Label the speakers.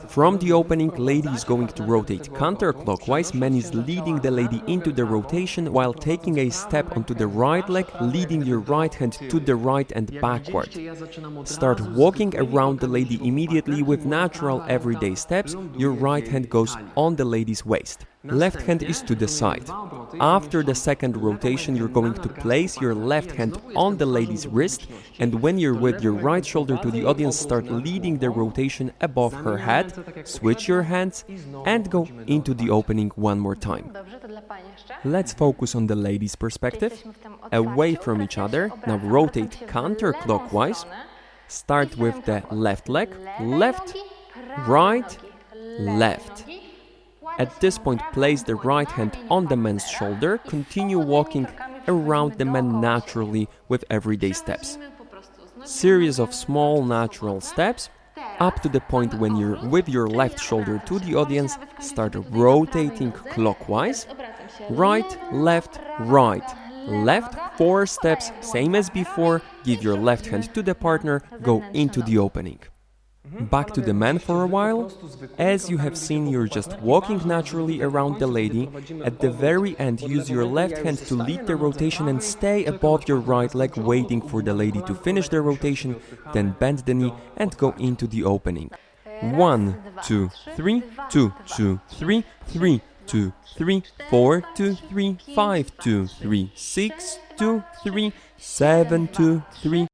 Speaker 1: From the opening, lady is going to rotate counterclockwise, man is leading the lady into the rotation while taking a step onto the right leg, leading your right hand to the right and backward. Start walking around the lady immediately with natural everyday steps, your right hand goes on the lady's waist. Left hand is to the side. After the second rotation, you're going to place your left hand on the lady's wrist, and when you're with your right shoulder to the audience, start leading the rotation above her head, switch your hands, and go into the opening one more time. Let's focus on the lady's perspective, away from each other. Now rotate counterclockwise. Start with the left leg, left, right, left. At this point, place the right hand on the man's shoulder, continue walking around the man naturally with everyday steps. Series of small natural steps, up to the point when you're with your left shoulder to the audience, start rotating clockwise, right, left, right, left, 4 steps, same as before, give your left hand to the partner, go into the opening. Back to the man for a while. As you have seen, you're just walking naturally around the lady. At the very end, use your left hand to lead the rotation and stay above your right leg, waiting for the lady to finish the rotation, then bend the knee and go into the opening. 1, 2, 3, 2, 2, 3, 3, 2, 3, 4, 2, 3, 5, 2, 3, 6, 2, 3, 7, 2, 3,